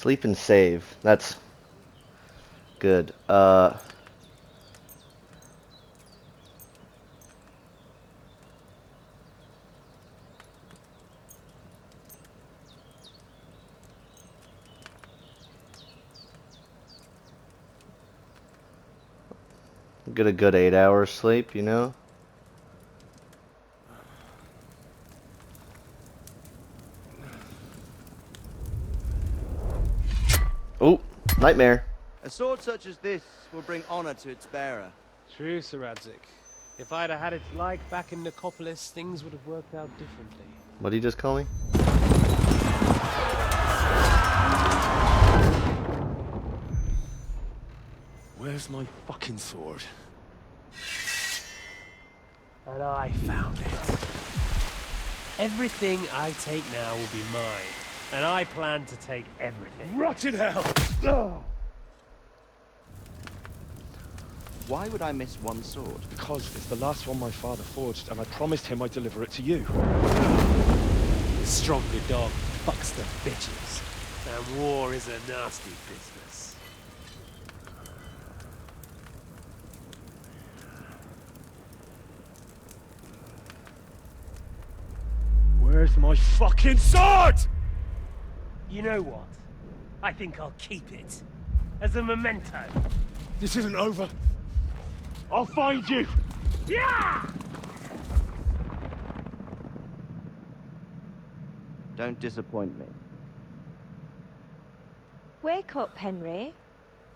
Sleep and save. That's good. Get a good 8 hours sleep, you know? Oh, nightmare. A sword such as this will bring honor to its bearer. True, Sir Radzik. If I'd have had its like back in Nicopolis, things would have worked out differently. What did you just call me? Where's my fucking sword? And I found it. Everything I take now will be mine. And I plan to take everything. Rotted hell! Oh. Why would I miss one sword? Because it's the last one my father forged, and I promised him I'd deliver it to you. The stronger dog fucks the bitches. And war is a nasty business. Where's my fucking sword? You know what? I think I'll keep it. As a memento. This isn't over. I'll find you! Yeah! Don't disappoint me. Wake up, Henry.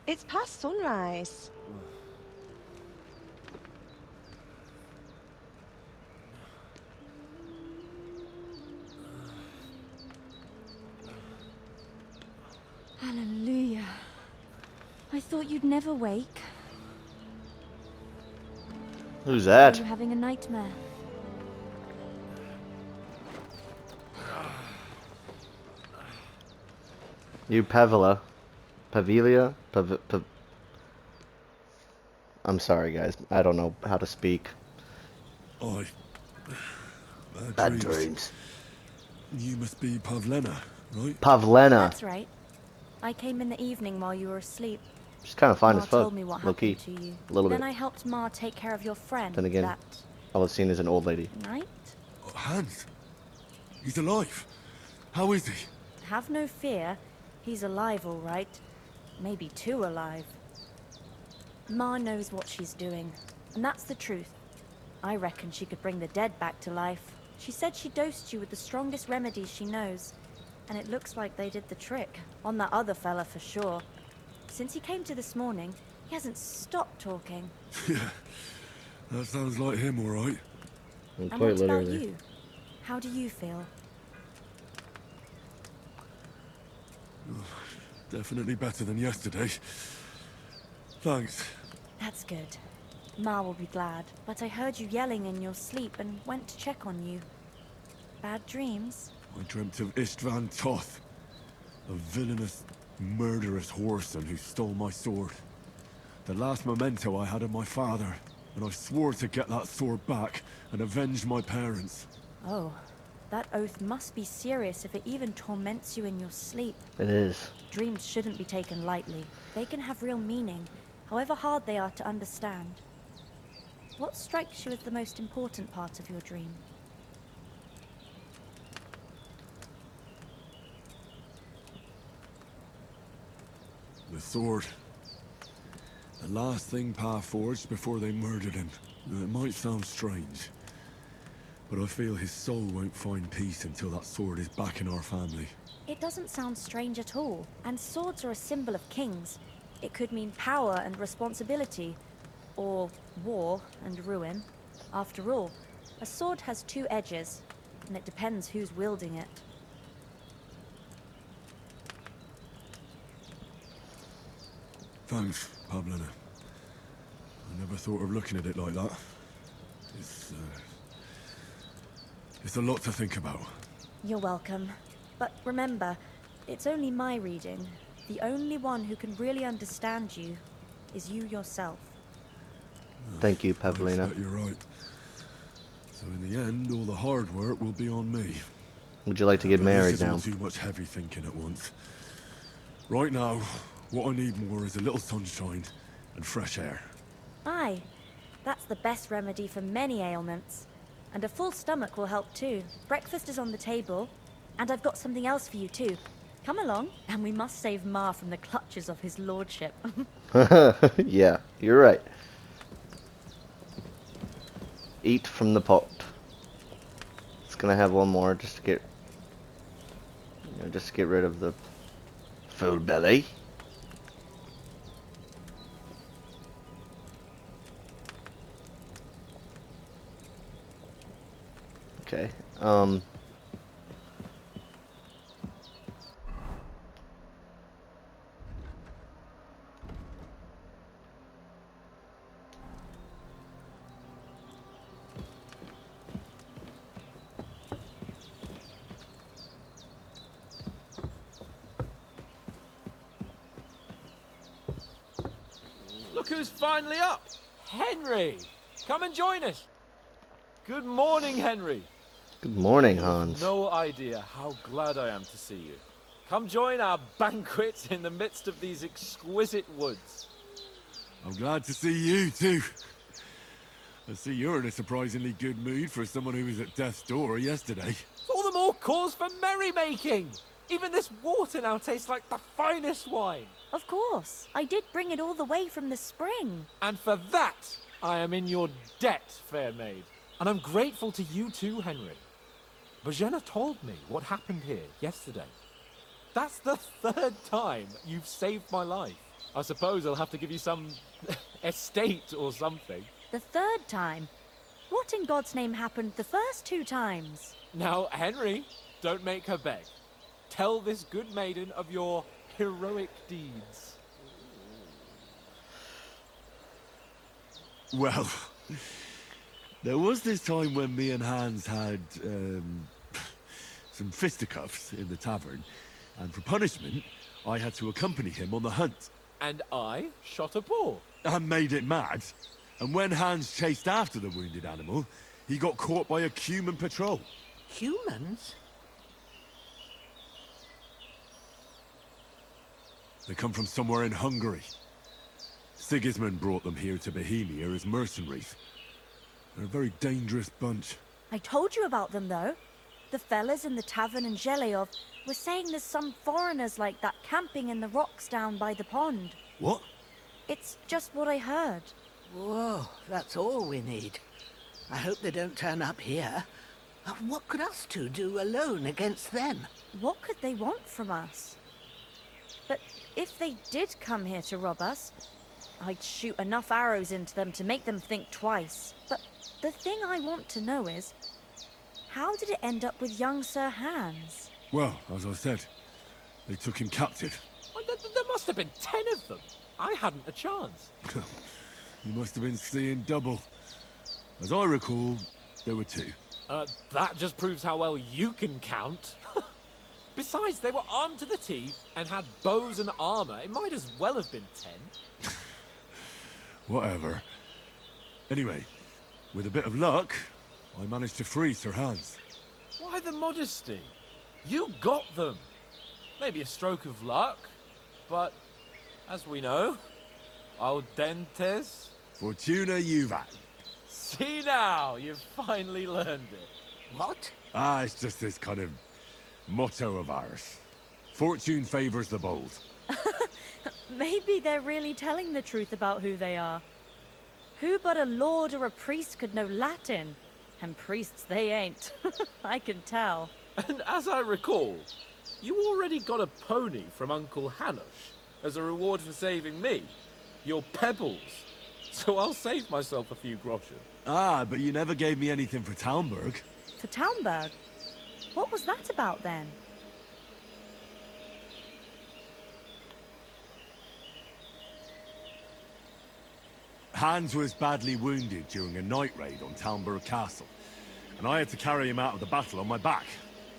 It's past sunrise. Hallelujah. I thought you'd never wake. Who's Are that? you having a nightmare? You Pavila. Pavilia? I'm sorry, guys. I don't know how to speak. I... Bad dreams. You must be Pavlena, right? Pavlena. That's right. I came in the evening while you were asleep. She's kind of fine Ma as fuck. told me what Low key. happened to you. A little Then bit. I helped Ma take care of your friend. Then again, that all I've seen is an old lady. night. Oh, Hans. He's alive. How is he? Have no fear. He's alive, all right. Maybe too alive. Ma knows what she's doing, and that's the truth. I reckon she could bring the dead back to life. She said she dosed you with the strongest remedies she knows, and it looks like they did the trick. On that other fella for sure. Since he came to this morning, he hasn't stopped talking. Yeah. That sounds like him, all right. And Quite what about literally. you? How do you feel? Definitely better than yesterday. Thanks. That's good. Ma will be glad, but I heard you yelling in your sleep and went to check on you. Bad dreams? I dreamt of Istvan Toth, a villainous, murderous whoreson who stole my sword. The last memento I had of my father, and I swore to get that sword back and avenge my parents. Oh, that oath must be serious if it even torments you in your sleep. It is. Dreams shouldn't be taken lightly. They can have real meaning, however hard they are to understand. What strikes you as the most important part of your dream? The sword. The last thing Pa forged before they murdered him. Now, it might sound strange, but I feel his soul won't find peace until that sword is back in our family. It doesn't sound strange at all, and swords are a symbol of kings. It could mean power and responsibility, or war and ruin. After all, a sword has two edges, and it depends who's wielding it. Thanks, Pavlena. I never thought of looking at it like that. It's a lot to think about. You're welcome. But remember, it's only my reading. The only one who can really understand you is you yourself. Thank you, I Pavlina. expect you're right. So in the end, all the hard work will be on me. Would you like to get But this married is all now? too much heavy thinking at once. Right now, what I need more is a little sunshine and fresh air. Aye, that's the best remedy for many ailments. And a full stomach will help too. Breakfast is on the table, and I've got something else for you too. Come along, and we must save Ma from the clutches of his lordship. Yeah, you're right. Eat from the pot. It's gonna have one more just to get, just to get rid of the full belly. Okay. Look who's finally up! Henry! Come and join us! Good morning, Henry! Good morning, Hans. No idea how glad I am to see you. Come join our banquet in the midst of these exquisite woods. I'm glad to see you, too. I see you're in a surprisingly good mood for someone who was at death's door yesterday. All the more cause for merrymaking! Even this water now tastes like the finest wine. Of course, I did bring it all the way from the spring. And for that, I am in your debt, fair maid. And I'm grateful to you too, Henry. Bojena told me what happened here yesterday. That's the third time you've saved my life. I suppose I'll have to give you some estate or something. The third time? What in God's name happened the first 2 times? Now, Henry, don't make her beg. Tell this good maiden of your heroic deeds. Well, there was this time when me and Hans had, some fisticuffs in the tavern, and for punishment, I had to accompany him on the hunt. And I shot a boar. And made it mad. And when Hans chased after the wounded animal, he got caught by a human patrol. Humans? They come from somewhere in Hungary. Sigismund brought them here to Bohemia as mercenaries. They're a very dangerous bunch. I told you about them though. The fellas in the tavern in Zheleov were saying there's some foreigners like that camping in the rocks down by the pond. What? It's just what I heard. Whoa, that's all we need. I hope they don't turn up here. What could us two do alone against them? What could they want from us? But if they did come here to rob us, I'd shoot enough arrows into them to make them think twice. But the thing I want to know is, how did it end up with young Sir Hans? Well, as I said, they took him captive. Well, there must have been 10 of them. I hadn't a chance. You must have been seeing double. As I recall, there were 2. That just proves how well you can count. Besides, they were armed to the teeth and had bows and armor. It might as well have been 10. Whatever. Anyway, with a bit of luck, I managed to free Sir Hans. Why the modesty? You got them. Maybe a stroke of luck, but as we know, audentes. Fortuna juvat. See now, you've finally learned it. What? It's just this kind of motto of ours. Fortune favors the bold. Maybe they're really telling the truth about who they are. Who but a lord or a priest could know Latin? And priests they ain't. I can tell. And as I recall, you already got a pony from Uncle Hanosh as a reward for saving me. Your pebbles. So I'll save myself a few groschen. But you never gave me anything for Talmberg. For Talmberg? What was that about then? Hans was badly wounded during a night raid on Talmberg Castle, and I had to carry him out of the battle on my back,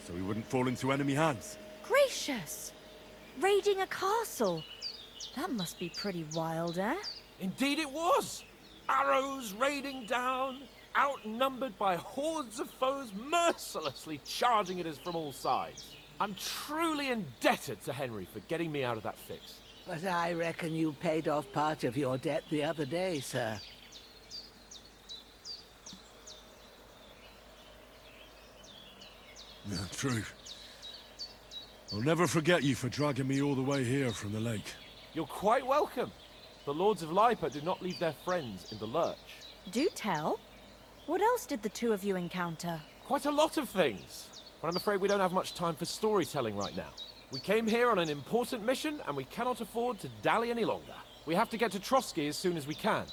so he wouldn't fall into enemy hands. Gracious! Raiding a castle? That must be pretty wild, eh? Indeed it was! Arrows raining down, outnumbered by hordes of foes mercilessly charging at us from all sides. I'm truly indebted to Henry for getting me out of that fix. But I reckon you paid off part of your debt the other day, sir. Yeah, true. I'll never forget you for dragging me all the way here from the lake. You're quite welcome. The Lords of Lipa do not leave their friends in the lurch. Do tell. What else did the two of you encounter? Quite a lot of things. But I'm afraid we don't have much time for storytelling right now. We came here on an important mission, and we cannot afford to dally any longer. We have to get to Trotsky as soon as we can.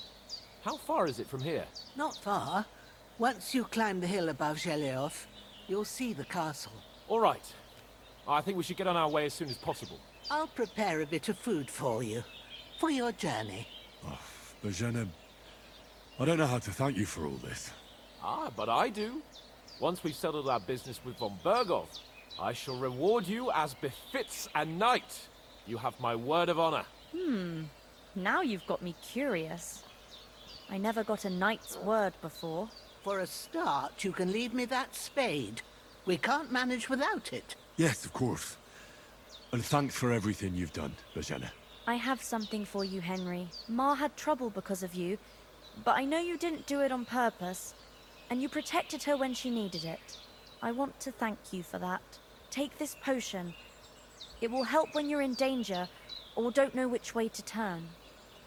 How far is it from here? Not far. Once you climb the hill above Geleoth, you'll see the castle. All right. I think we should get on our way as soon as possible. I'll prepare a bit of food for you, for your journey. Oh, Bozhena, I don't know how to thank you for all this. Ah, but I do. Once we've settled our business with von Bergov, I shall reward you as befits a knight. You have my word of honor. Now you've got me curious. I never got a knight's word before. For a start, you can leave me that spade. We can't manage without it. Yes, of course. And thanks for everything you've done, Bozhena. I have something for you, Henry. Ma had trouble because of you, but I know you didn't do it on purpose, and you protected her when she needed it. I want to thank you for that. Take this potion. It will help when you're in danger or don't know which way to turn.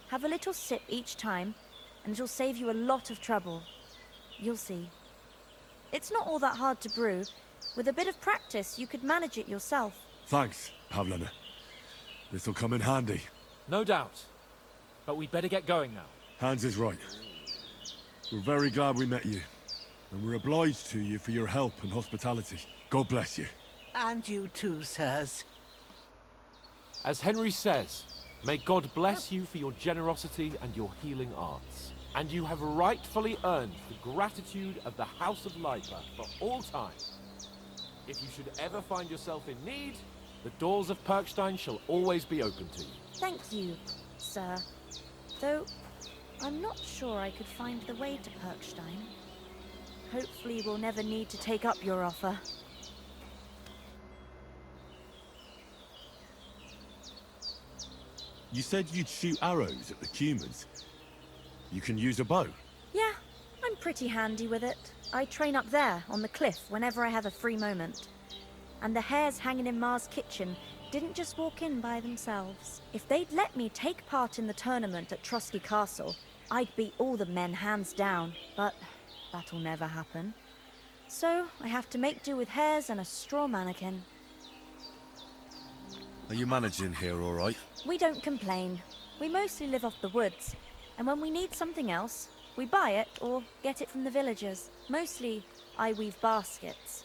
Have a little sip each time, and it'll save you a lot of trouble. You'll see. It's not all that hard to brew. With a bit of practice, you could manage it yourself. Thanks, Pavlena. This'll come in handy. No doubt. But we'd better get going now. Hans is right. We're very glad we met you. And we're obliged to you for your help and hospitality. God bless you. And you too, sirs. As Henry says, may God bless you for your generosity and your healing arts. And you have rightfully earned the gratitude of the House of Lipa for all time. If you should ever find yourself in need, the doors of Perkstein shall always be open to you. Thank you, sir. Though, I'm not sure I could find the way to Perkstein. Hopefully we'll never need to take up your offer. You said you'd shoot arrows at the humans. You can use a bow. Yeah, I'm pretty handy with it. I train up there, on the cliff, whenever I have a free moment. And the hares hanging in Ma's kitchen didn't just walk in by themselves. If they'd let me take part in the tournament at Trotsky Castle, I'd beat all the men hands down, but that'll never happen. So, I have to make do with hares and a straw mannequin. Are you managing here all right? We don't complain. We mostly live off the woods, and when we need something else, we buy it or get it from the villagers. Mostly, I weave baskets.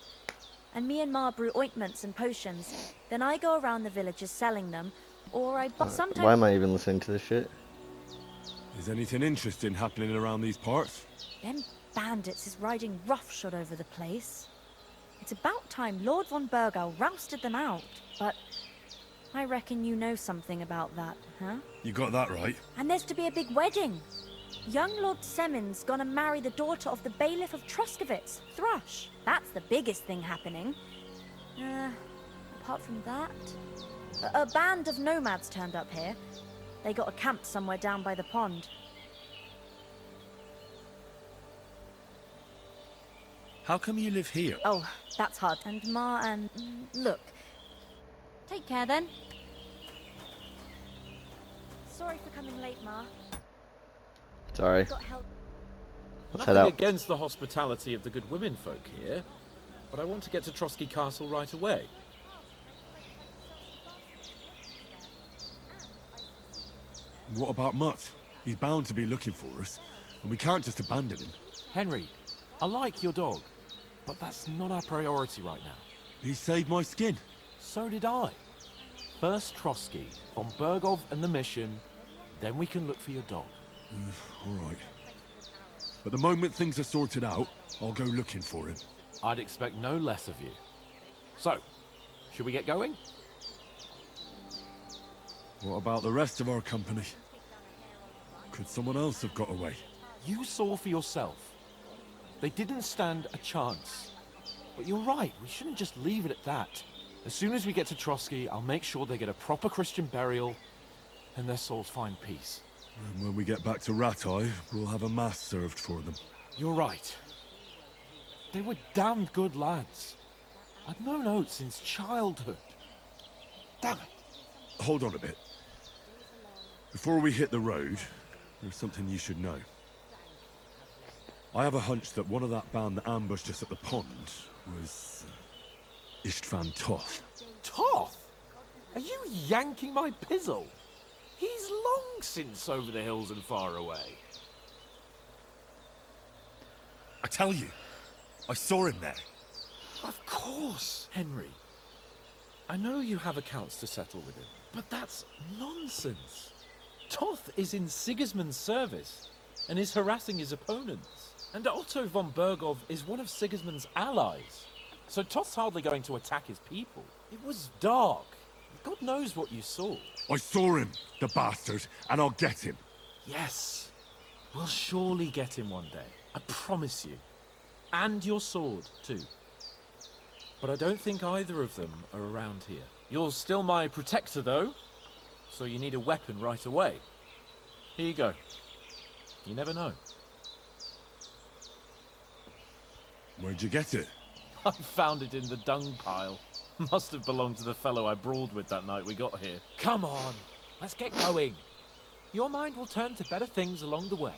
And me and Ma brew ointments and potions. Then I go around the villages selling them, or I buy sometimes... Why am I even listening to this shit? Is anything interesting happening around these parts? Them bandits is riding roughshod over the place. It's about time Lord von Burgau rousted them out, but I reckon you know something about that, huh? You got that right. And there's to be a big wedding. Young Lord Semon's gonna marry the daughter of the bailiff of Troskovitz, Thrush. That's the biggest thing happening. Apart from that, a band of nomads turned up here. They got a camp somewhere down by the pond. How come you live here? Oh, that's hard. And Ma and... Look. Take care then. Sorry for coming late, Ma. Sorry. Got help. Let's head Nothing out. against the hospitality of the good women folk here, but I want to get to Trotsky Castle right away. What about Mutt? He's bound to be looking for us, and we can't just abandon him. Henry, I like your dog, but that's not our priority right now. He saved my skin. So did I. First Trotsky, von Bergov and the mission, then we can look for your dog. All right. But the moment things are sorted out, I'll go looking for him. I'd expect no less of you. So, should we get going? What about the rest of our company? Could someone else have got away? You saw for yourself. They didn't stand a chance. But you're right, we shouldn't just leave it at that. As soon as we get to Trotsky, I'll make sure they get a proper Christian burial and their souls find peace. And when we get back to Ratai, we'll have a mass served for them. You're right. They were damned good lads. I've known Oates since childhood. Damn it. Hold on a bit. Before we hit the road, there's something you should know. I have a hunch that one of that band that ambushed us at the pond was Istvan Toth. Toth? Are you yanking my pizzle? He's long since over the hills and far away. I tell you, I saw him there. Of course, Henry. I know you have accounts to settle with him, but that's nonsense. Toth is in Sigismund's service and is harassing his opponents. And Otto von Bergov is one of Sigismund's allies. So Toth's hardly going to attack his people. It was dark. God knows what you saw. I saw him, the bastard, and I'll get him. Yes. We'll surely get him one day. I promise you. And your sword, too. But I don't think either of them are around here. You're still my protector, though. So you need a weapon right away. Here you go. You never know. Where'd you get it? I found it in the dung pile. Must have belonged to the fellow I brawled with that night we got here. Come on, let's get going. Your mind will turn to better things along the way.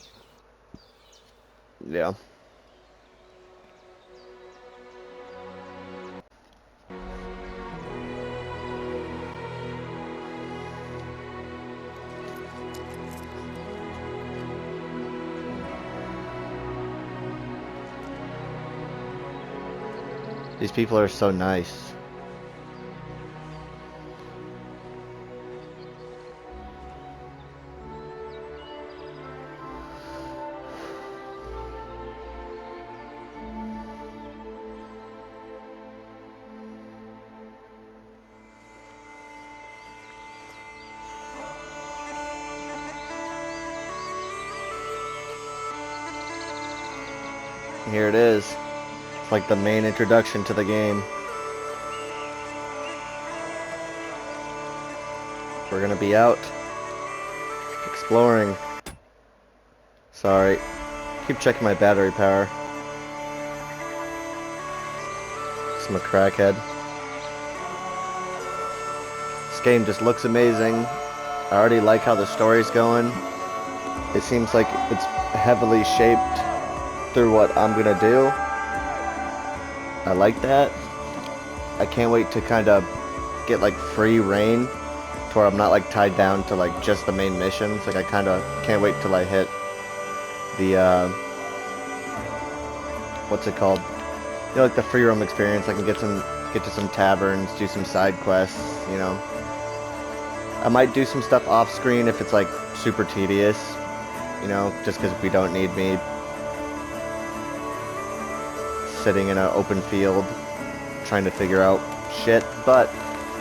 Yeah. These people are so nice. Here it is. It's like the main introduction to the game. We're gonna be out exploring. Sorry. Keep checking my battery power. I'm a crackhead. This game just looks amazing. I already like how the story's going. It seems like it's heavily shaped through what I'm gonna do. I like that. I can't wait to kind of get like free reign to where I'm not like tied down to like just the main missions. Like I kind of can't wait till I hit the what's it called? You know, like the free roam experience. I can get to some taverns, do some side quests, you know. I might do some stuff off screen if it's like super tedious, you know, just because we don't need me sitting in an open field trying to figure out shit, but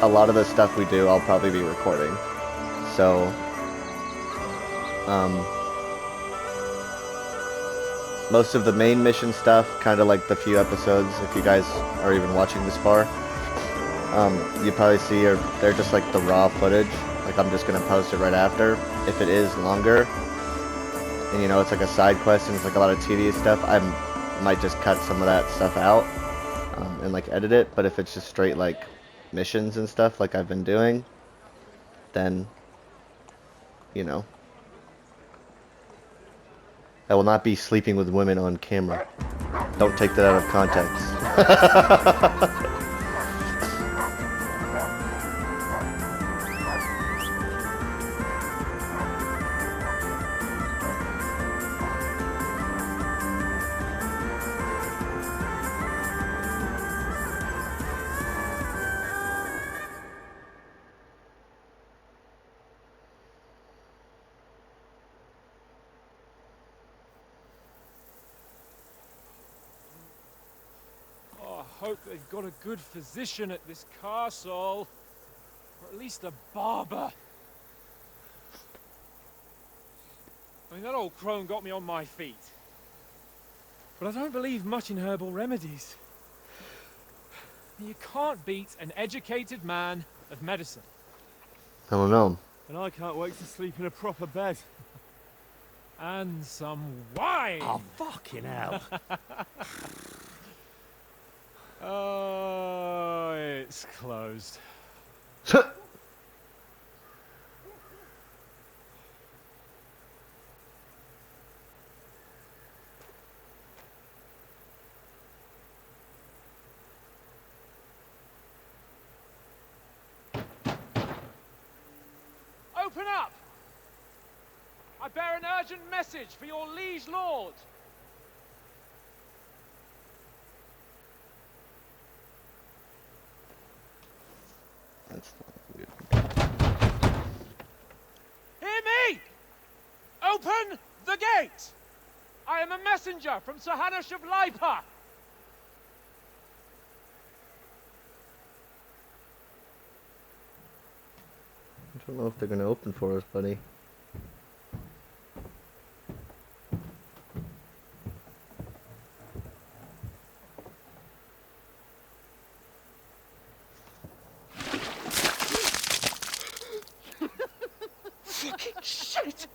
a lot of the stuff we do I'll probably be recording. So most of the main mission stuff, kind of like the few episodes, if you guys are even watching this far, you probably see they're just like the raw footage. Like I'm just gonna post it right after. If it is longer and you know it's like a side quest and it's like a lot of tedious stuff, I might just cut some of that stuff out and like edit it. But if it's just straight like missions and stuff like I've been doing, then you know I will not be sleeping with women on camera. Don't take that out of context. I hope they've got a good physician at this castle. Or at least a barber. I mean, that old crone got me on my feet. But I don't believe much in herbal remedies. You can't beat an educated man of medicine. I don't know. And I can't wait to sleep in a proper bed. And some wine! Oh, fucking hell. Oh, it's closed. Open up! I bear an urgent message for your liege lord. That's not weird. Hear me! Open the gate! I am a messenger from Sir Hanush of Lipa. I don't know if they're gonna open for us, buddy. Fucking shit!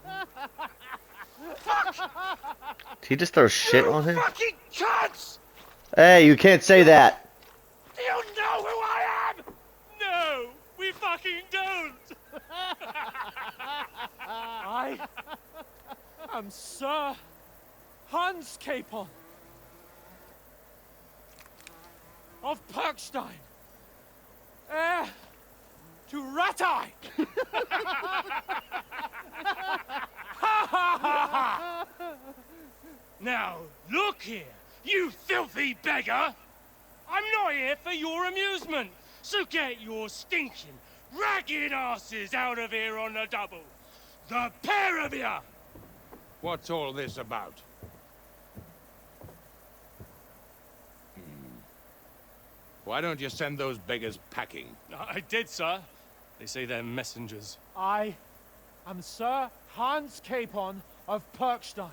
Did he just throw shit on him? Fucking cunts! Hey, you can't say that! Do you know who I am? No, we fucking don't! I am Sir Hans Capon of Perkstein, heir to Ratai! Now, look here, you filthy beggar! I'm not here for your amusement, so get your stinking, ragged asses out of here on the double. The pair of you! What's all this about? Why don't you send those beggars packing? I did, sir. They say they're messengers. I am Sir Hans Capon of Perkstein.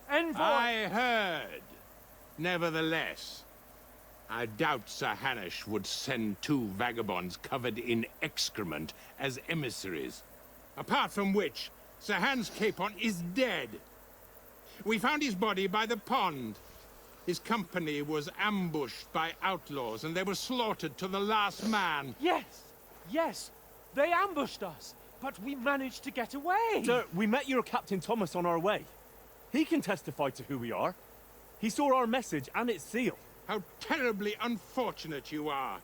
Envoy... I heard. Nevertheless, I doubt Sir Hanush would send two vagabonds covered in excrement as emissaries. Apart from which, Sir Hans Capon is dead. We found his body by the pond. His company was ambushed by outlaws, and they were slaughtered to the last man. Yes, yes, they ambushed us, but we managed to get away. Sir, we met your Captain Thomas on our way. He can testify to who we are. He saw our message and its seal. How terribly unfortunate you are.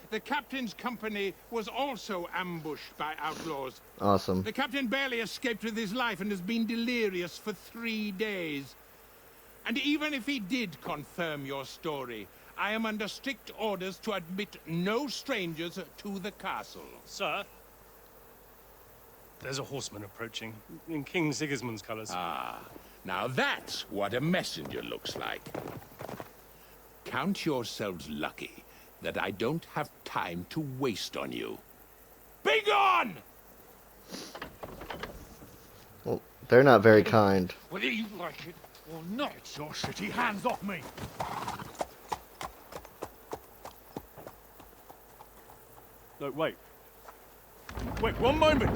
The captain's company was also ambushed by outlaws. Awesome. The captain barely escaped with his life and has been delirious for 3 days. And even if he did confirm your story, I am under strict orders to admit no strangers to the castle. Sir, there's a horseman approaching, in King Sigismund's colours. Ah, now that's what a messenger looks like. Count yourselves lucky that I don't have time to waste on you. Be gone! Well, they're not very kind. Whether you like it or not, your shitty hands off me. No, wait. Wait, one moment!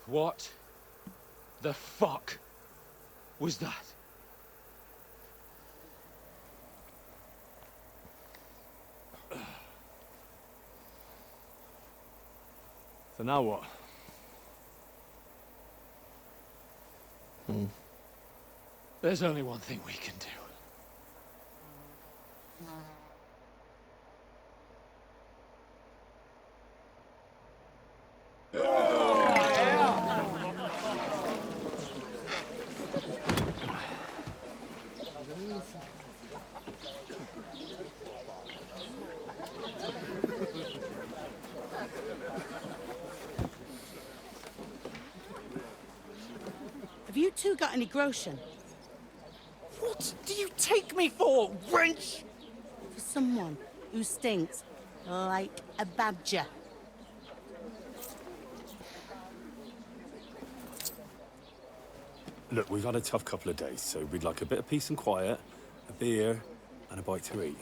What the fuck was that? So now what? There's only one thing we can do. Have you two got any groschen? What do you take me for, wench? For someone who stinks like a badger. Look, we've had a tough couple of days, so we'd like a bit of peace and quiet, a beer, and a bite to eat.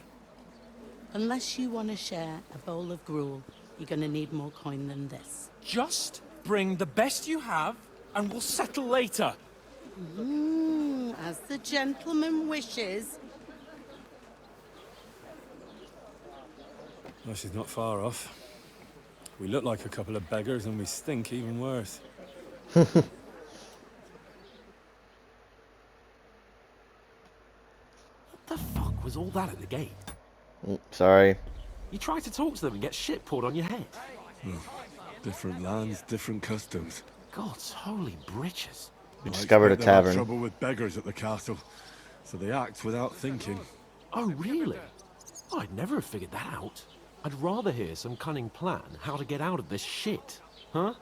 Unless you want to share a bowl of gruel, you're going to need more coin than this. Just bring the best you have, and we'll settle later. As the gentleman wishes. Well, she's not far off. We look like a couple of beggars, and we stink even worse. What the fuck was all that at the gate? Sorry. You try to talk to them and get shit poured on your head. Different lands, different customs. God's holy britches. We discovered a They've had tavern. trouble with beggars at the castle, so they act without thinking. Oh, really? I'd never have figured that out. I'd rather hear some cunning plan how to get out of this shit. Huh?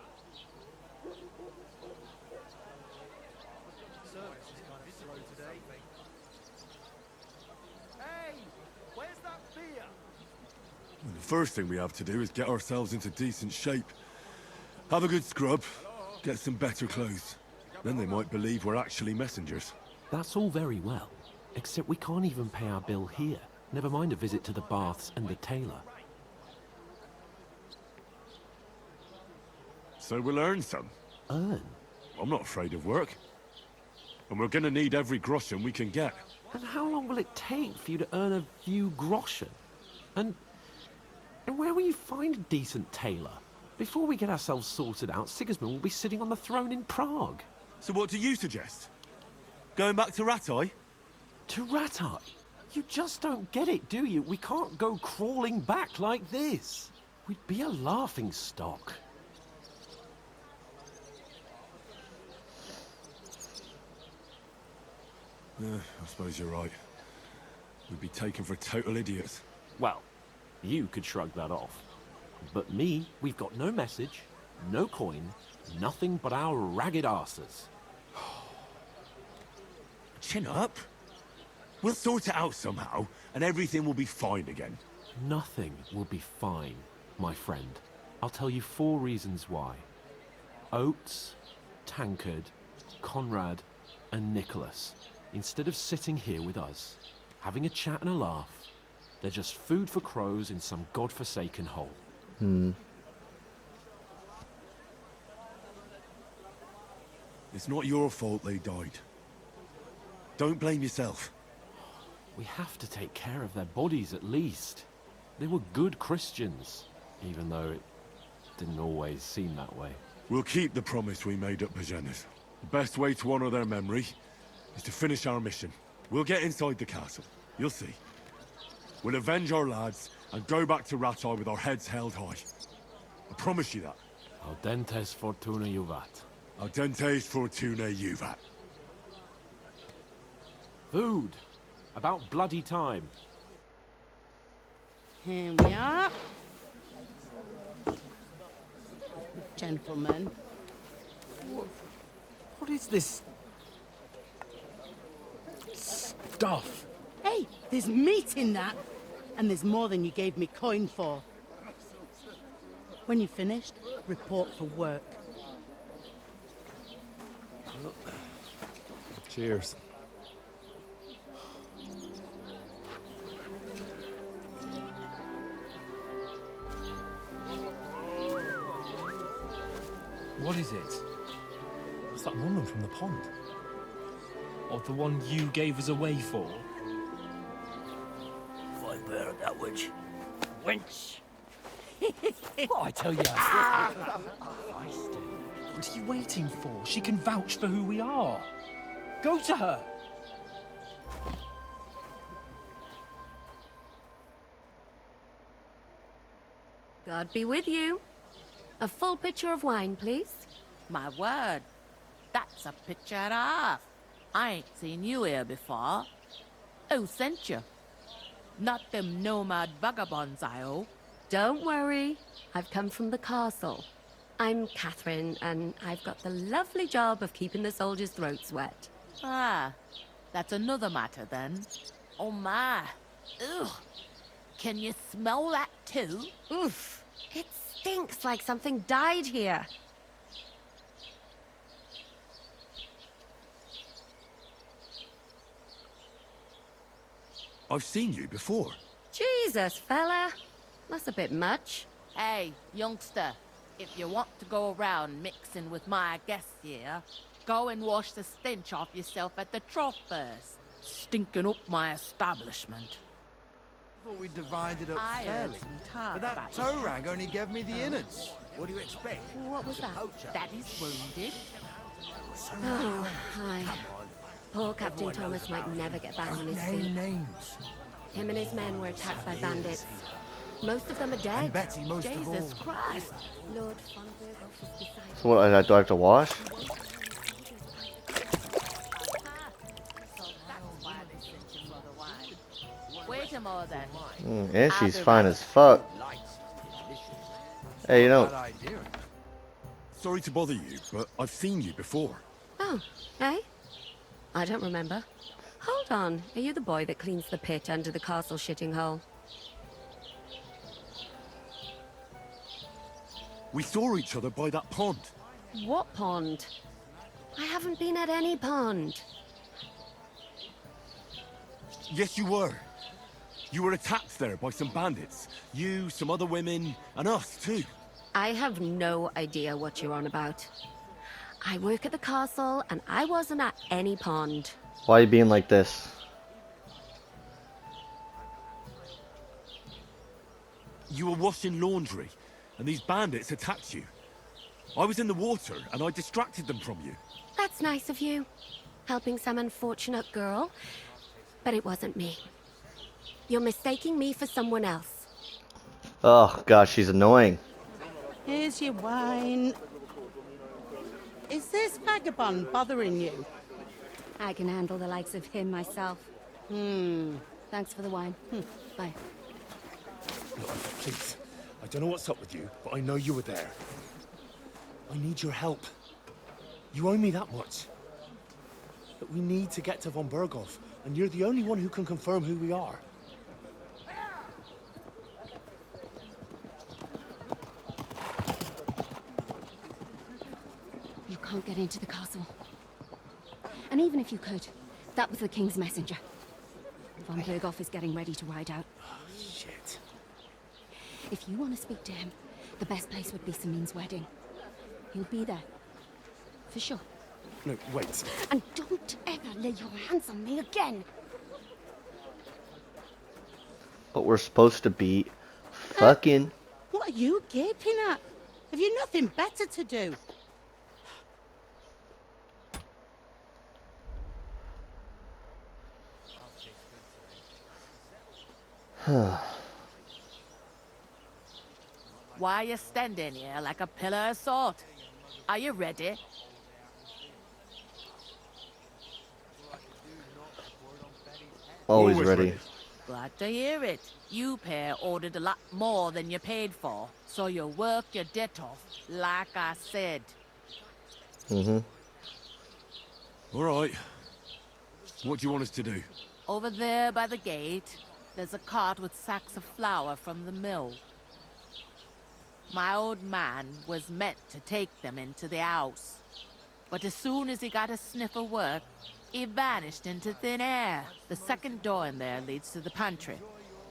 And the first thing we have to do is get ourselves into decent shape. Have a good scrub, get some better clothes. Then they might believe we're actually messengers. That's all very well, except we can't even pay our bill here. Never mind a visit to the baths and the tailor. So we'll earn some. Earn? I'm not afraid of work. And we're gonna need every groschen we can get. And how long will it take for you to earn a few groschen? And where will you find a decent tailor? Before we get ourselves sorted out, Sigismund will be sitting on the throne in Prague. So what do you suggest? Going back to Ratai? To Ratai? You just don't get it, do you? We can't go crawling back like this. We'd be a laughing stock. Yeah, I suppose you're right. We'd be taken for total idiots. Well, you could shrug that off. But me, we've got no message, no coin, nothing but our ragged arses. Chin up. We'll sort it out somehow, and everything will be fine again. Nothing will be fine, my friend. I'll tell you 4 reasons why. Oates, Tankard, Conrad, and Nicholas. Instead of sitting here with us, having a chat and a laugh, they're just food for crows in some godforsaken hole. It's not your fault they died. Don't blame yourself. We have to take care of their bodies at least. They were good Christians, even though it didn't always seem that way. We'll keep the promise we made at Bajena's. The best way to honor their memory is to finish our mission. We'll get inside the castle. You'll see. We'll avenge our lads and go back to Ratai with our heads held high. I promise you that. Audentes fortuna juvat. Audentes fortuna juvat. Food. About bloody time. Here we are. Gentlemen. What is this stuff? Hey, there's meat in that. And there's more than you gave me coin for. When you're finished, report for work. Cheers. What is it? What's that woman from the pond? Or the one you gave us away for? I bear that witch. Wench! Oh, I tell you. What are you waiting for? She can vouch for who we are. Go to her. God be with you. A full pitcher of wine, please. My word. That's a picture and a half. I ain't seen you here before. Who sent you? Not them nomad vagabonds, I hope. Don't worry. I've come from the castle. I'm Catherine, and I've got the lovely job of keeping the soldiers' throats wet. Ah, that's another matter then. Oh my. Ugh. Can you smell that too? Oof. It stinks like something died here. I've seen you before. Jesus, fella. That's a bit much. Hey, youngster, if you want to go around mixing with my guests here, go and wash the stench off yourself at the trough first. Stinking up my establishment. Thought we divided up I heard fairly. some talk But that about toe you. rag only gave me the innards. What do you expect? What was that? That is wounded. Oh, hi. Poor Captain Thomas might never get back on his feet. Names. Him and his men were attacked by bandits. Most of them are dead. And Betty most of all. Jesus Christ. Lord von Berghoff is beside So what, do I have to wash? So that's why they sent you for the wine. Wait a more then. And she's fine as fuck. Hey, you know, Sorry to bother you, but I've seen you before. Oh, eh? I don't remember. Hold on. Are you the boy that cleans the pit under the castle shitting hole? We saw each other by that pond. What pond? I haven't been at any pond. Yes, you were. You were attacked there by some bandits. You, some other women, and us too. I have no idea what you're on about. I work at the castle, and I wasn't at any pond. why are you being like this? You were washing laundry, and these bandits attacked you. I was in the water, and I distracted them from you. That's nice of you. Helping some unfortunate girl. But it wasn't me. You're mistaking me for someone else. Oh, gosh, she's annoying. Here's your wine. Is this vagabond bothering you? I can handle the likes of him myself. Thanks for the wine. Bye. Look, please. I don't know what's up with you, but I know you were there. I need your help. You owe me that much. But we need to get to von Berghoff, and you're the only one who can confirm who we are. You can't get into the castle. And even if you could, that was the King's messenger. Von Berghoff is getting ready to ride out. Shit. If you want to speak to him, the best place would be Samin's wedding. He'll be there. For sure. No, wait. And don't ever lay your hands on me again! But we're supposed to be fucking. What are you gaping at? Have you nothing better to do? Why are you standing here like a pillar of salt? Are you ready? Always ready. Glad to hear it. You pair ordered a lot more than you paid for, so you work your debt off, like I said. Mm-hmm. All right. What do you want us to do? Over there by the gate, there's a cart with sacks of flour from the mill. My old man was meant to take them into the house. But as soon as he got a sniff of work, he vanished into thin air. The second door in there leads to the pantry.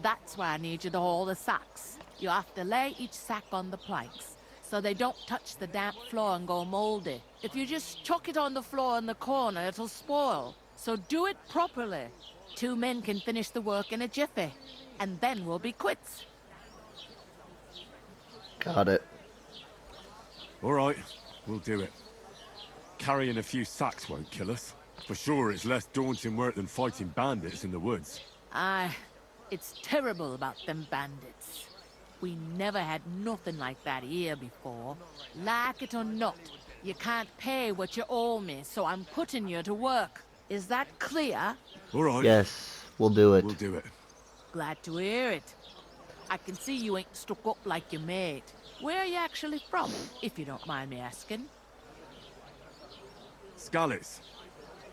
That's why I need you to haul the sacks. You have to lay each sack on the planks, so they don't touch the damp floor and go moldy. If you just chuck it on the floor in the corner, it'll spoil. So do it properly. 2 men can finish the work in a jiffy, and then we'll be quits. Got it. All right, we'll do it. Carrying a few sacks won't kill us. For sure, it's less daunting work than fighting bandits in the woods. Aye, it's terrible about them bandits. We never had nothing like that here before. Like it or not, you can't pay what you owe me, so I'm putting you to work. Is that clear? All right. Yes, we'll do it. We'll do it. Glad to hear it. I can see you ain't stuck up like your mate. Where are you actually from, if you don't mind me asking? Scallies.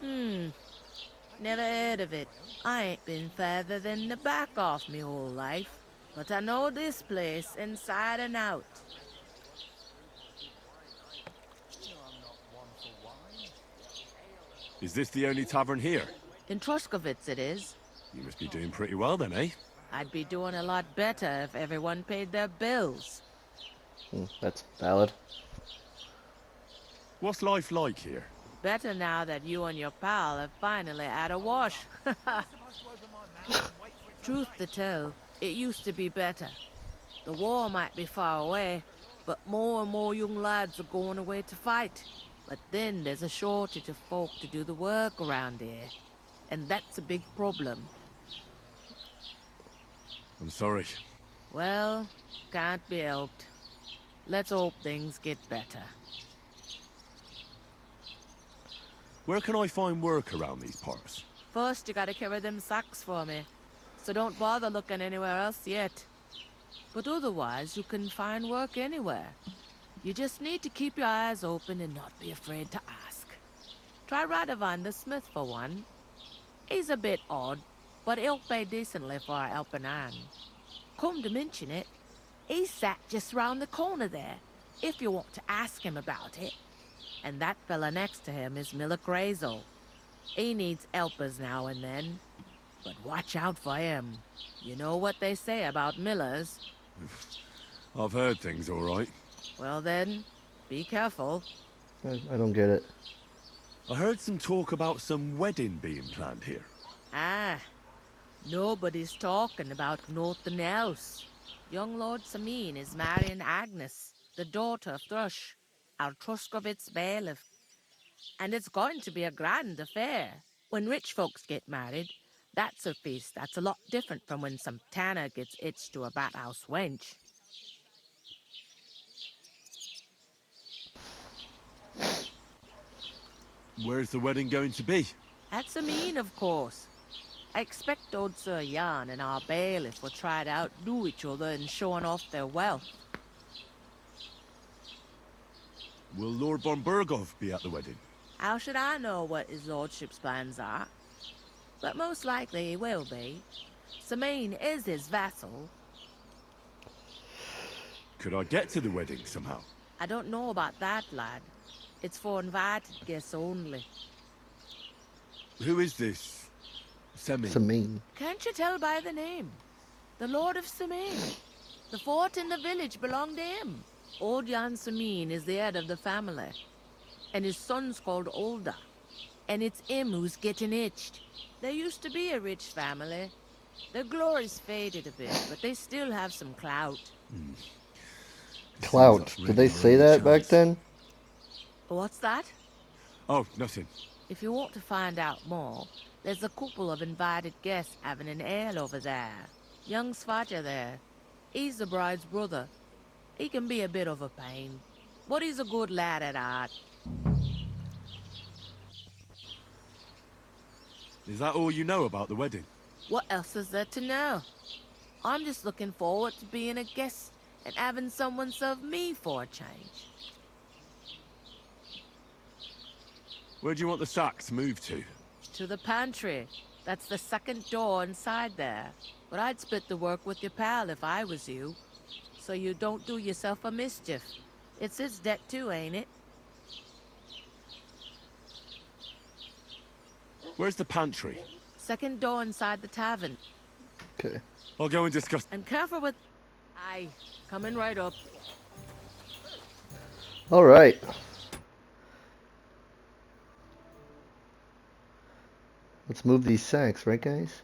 Never heard of it. I ain't been further than the back off me whole life. But I know this place inside and out. Is this the only tavern here? In Truskovitz it is. You must be doing pretty well then, eh? I'd be doing a lot better if everyone paid their bills. That's valid. What's life like here? Better now that you and your pal have finally had a wash. Truth to tell, it used to be better. The war might be far away, but more and more young lads are going away to fight. But then there's a shortage of folk to do the work around here. And that's a big problem. I'm sorry. Well, can't be helped. Let's hope things get better. Where can I find work around these parts? First, you gotta carry them sacks for me. So don't bother looking anywhere else yet. But otherwise, you can find work anywhere. You just need to keep your eyes open and not be afraid to ask. Try Radovan the smith for one. He's a bit odd, but he'll pay decently for a helping hand. Come to mention it, he's sat just round the corner there, if you want to ask him about it. And that fella next to him is Miller Crazel. He needs helpers now and then, but watch out for him. You know what they say about Millers. I've heard things all right. Well then, be careful. I don't get it. I heard some talk about some wedding being planned here. Ah, nobody's talking about nothing else. Young Lord Samin is marrying Agnes, the daughter of Thrush, our Truskovitz bailiff. And it's going to be a grand affair. When rich folks get married, that's a feast that's a lot different from when some tanner gets hitched to a bathouse wench. Where's the wedding going to be? At Samin, of course. I expect old Sir Jan and our bailiff will try to outdo each other in showing off their wealth. Will Lord von Burgov be at the wedding? How should I know what his lordship's plans are? But most likely he will be. Samin is his vassal. Could I get to the wedding somehow? I don't know about that, lad. It's for invited guests only. Who is this? Samin. Can't you tell by the name? The Lord of Samin. The fort and the village belong to him. Old Jan Samin is the head of the family. And his son's called Olda. And it's him who's getting itched. There used to be a rich family. Their glory's faded a bit, but they still have some clout. Clout. Did they say that back then? What's that? Oh, nothing. If you want to find out more, there's a couple of invited guests having an ale over there. Young Svaja there. He's the bride's brother. He can be a bit of a pain, but he's a good lad at heart. Is that all you know about the wedding? What else is there to know? I'm just looking forward to being a guest and having someone serve me for a change. Where do you want the sacks moved to? To the pantry. That's the second door inside there. But I'd split the work with your pal if I was you. So you don't do yourself a mischief. It's his debt too, ain't it? Where's the pantry? Second door inside the tavern. Okay. I'll go and discuss. And careful with... Aye, coming right up. All right. Let's move these sacks, right, guys?